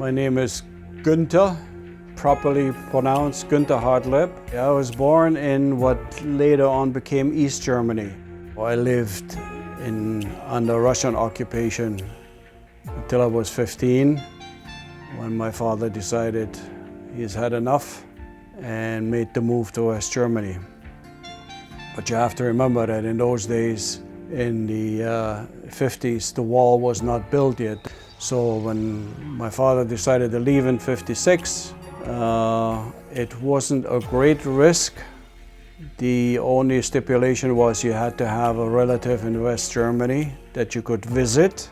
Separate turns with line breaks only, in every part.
My name is Gunter, properly pronounced Gunter Hartleb. I was born in what later on became East Germany. I lived under Russian occupation until I was 15, when my father decided he's had enough and made the move to West Germany. But you have to remember that in those days, in the 50s, the wall was not built yet. So when my father decided to leave in 56, it wasn't a great risk. The only stipulation was you had to have a relative in West Germany that you could visit,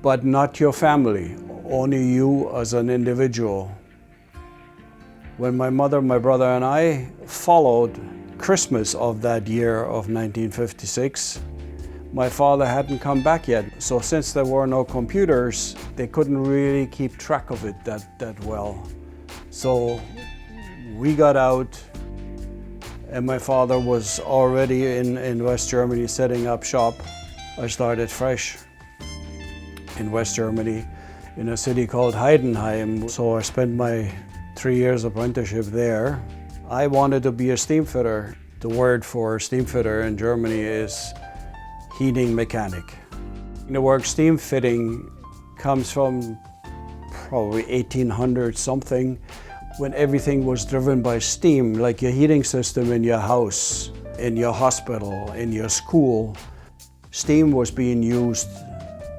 but not your family, only you as an individual. When my mother, my brother, and I followed Christmas of that year of 1956, my father hadn't come back yet. So since there were no computers, they couldn't really keep track of it that well. So we got out, and my father was already in West Germany setting up shop. I started fresh in West Germany in a city called Heidenheim. So I spent my 3 years apprenticeship there. I wanted to be a steamfitter. The word for steamfitter in Germany is heating mechanic. The word steam fitting comes from probably 1800 something, when everything was driven by steam, like your heating system in your house, in your hospital, in your school. Steam was being used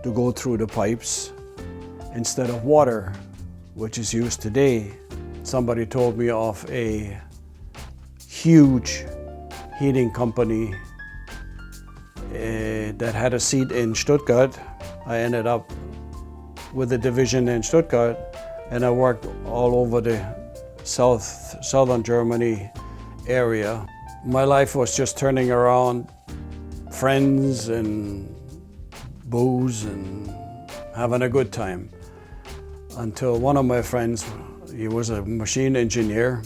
to go through the pipes instead of water, which is used today. Somebody told me of a huge heating company that had a seat in Stuttgart. I ended up with a division in Stuttgart, and I worked all over the southern Germany area. My life was just turning around friends and booze and having a good time, until one of my friends, he was a machine engineer,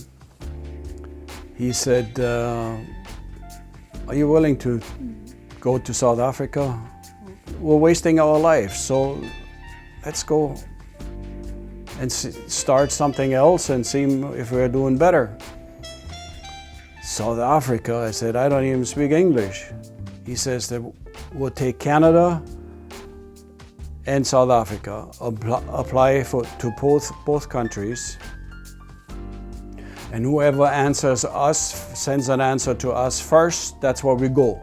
he said, are you willing to go to South Africa? We're wasting our life, so let's go and start something else and see if we're doing better. South Africa, I said, I don't even speak English. He says that we'll take Canada and South Africa, apply to both countries, and whoever answers us, sends an answer to us first, that's where we go.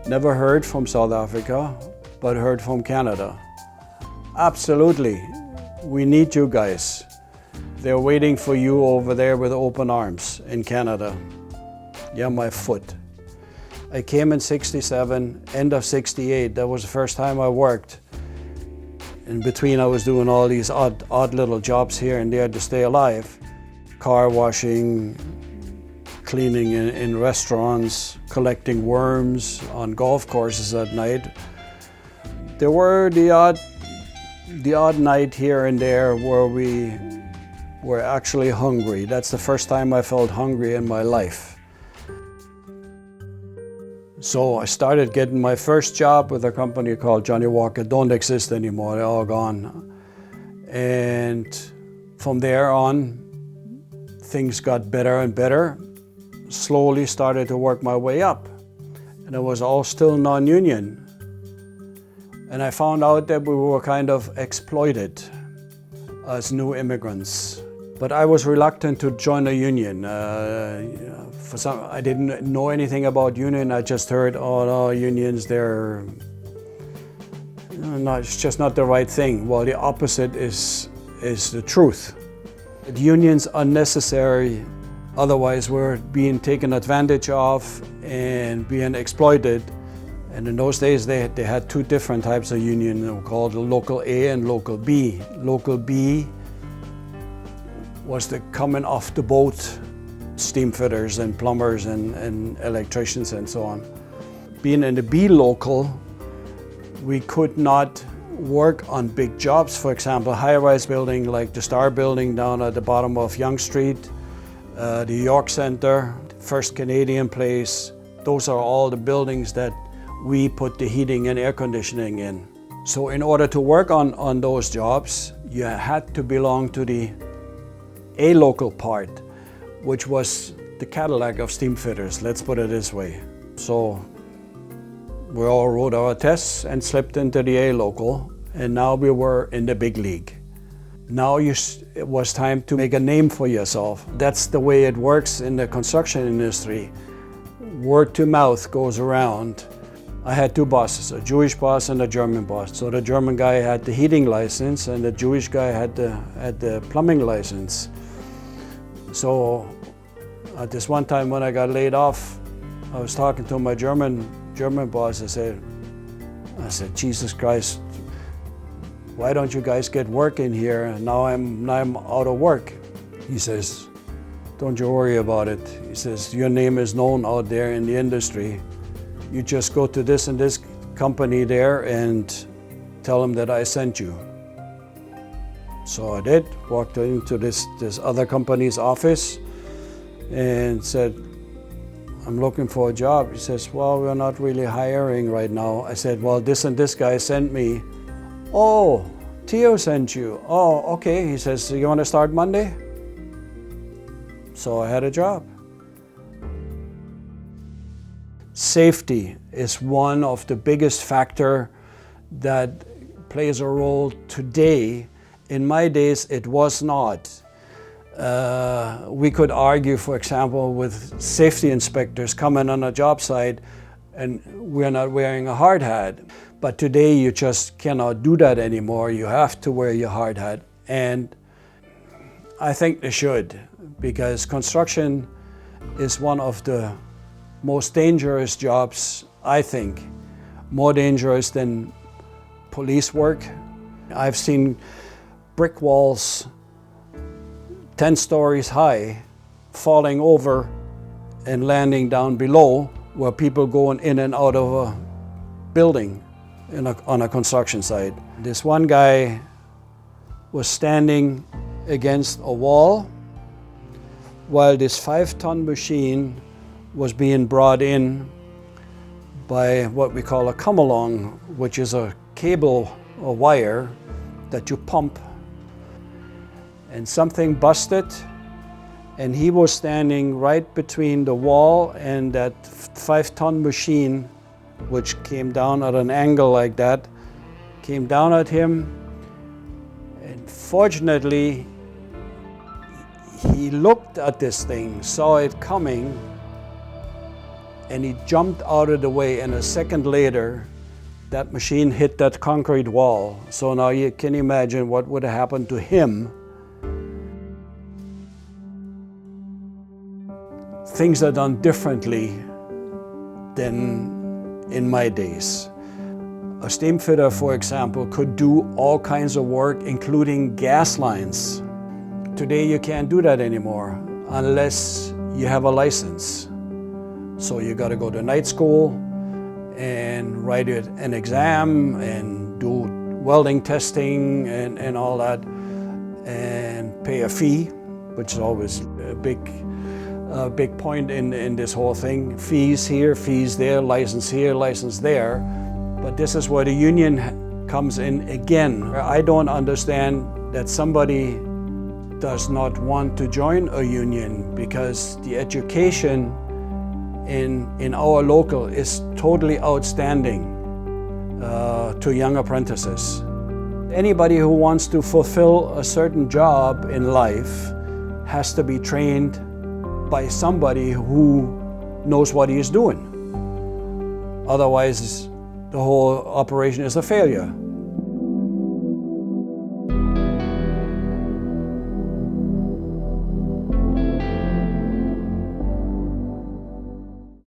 Never heard from South Africa, but heard from Canada. Absolutely, we need you guys. They're waiting for you over there with open arms in Canada. Yeah, my foot. I came in 67, end of 68, that was the first time I worked. In between, I was doing all these odd little jobs here and there to stay alive. Car washing, cleaning in restaurants, collecting worms on golf courses at night. There were the odd night here and there where we were actually hungry. That's the first time I felt hungry in my life. So I started getting my first job with a company called Johnny Walker. Don't exist anymore, they're all gone. And from there on, things got better and better. Slowly started to work my way up. And it was all still non-union. And I found out that we were kind of exploited as new immigrants. But I was reluctant to join a union. I didn't know anything about union. I just heard, oh no, unions, it's just not the right thing. Well, the opposite is the truth. Unions are necessary, otherwise we're being taken advantage of and being exploited. And in those days, they had two different types of union. They were called Local A and Local B. Local B was the coming off the boat steam fitters and plumbers and electricians and so on. Being in the B local, we could not work on big jobs. For example, high-rise building like the Star Building down at the bottom of Yonge Street, the York Center, First Canadian Place. Those are all the buildings that we put the heating and air conditioning in. So in order to work on those jobs, you had to belong to the A-local part, which was the Cadillac of steamfitters, let's put it this way. So we all wrote our tests and slipped into the A-local, and now we were in the big league. Now it was time to make a name for yourself. That's the way it works in the construction industry. Word to mouth goes around. I had two bosses, a Jewish boss and a German boss. So the German guy had the heating license and the Jewish guy had the plumbing license. So at this one time when I got laid off, I was talking to my German boss. I said, Jesus Christ, why don't you guys get work in here? Now I'm out of work. He says, don't you worry about it. He says, your name is known out there in the industry. You just go to this and this company there and tell them that I sent you. So I did, walked into this other company's office and said, I'm looking for a job. He says, well, we're not really hiring right now. I said, well, this and this guy sent me. Oh, Theo sent you. Oh, okay. He says, so you want to start Monday? So I had a job. Safety is one of the biggest factor that plays a role today. In my days, it was not. We could argue, for example, with safety inspectors coming on a job site and we're not wearing a hard hat. But today you just cannot do that anymore. You have to wear your hard hat. And I think they should, because construction is one of the most dangerous jobs, I think, more dangerous than police work. I've seen brick walls 10 stories high falling over and landing down below, where people going in and out of a building on a construction site. This one guy was standing against a wall while this 5-ton machine was being brought in by what we call a come-along, which is a cable or wire that you pump. And something busted, and he was standing right between the wall and that 5-ton machine, which came down at an angle like that, came down at him. And fortunately, he looked at this thing, saw it coming, and he jumped out of the way, and a second later, that machine hit that concrete wall. So now you can imagine what would have happened to him. Things are done differently than in my days. A steamfitter, for example, could do all kinds of work, including gas lines. Today you can't do that anymore unless you have a license. So you got to go to night school and write an exam and do welding testing and all that, and pay a fee, which is always a big point in this whole thing. Fees here, fees there, license here, license there. But this is where the union comes in again. I don't understand that somebody does not want to join a union, because the education in our local is totally outstanding to young apprentices. Anybody who wants to fulfill a certain job in life has to be trained by somebody who knows what he is doing. Otherwise, the whole operation is a failure.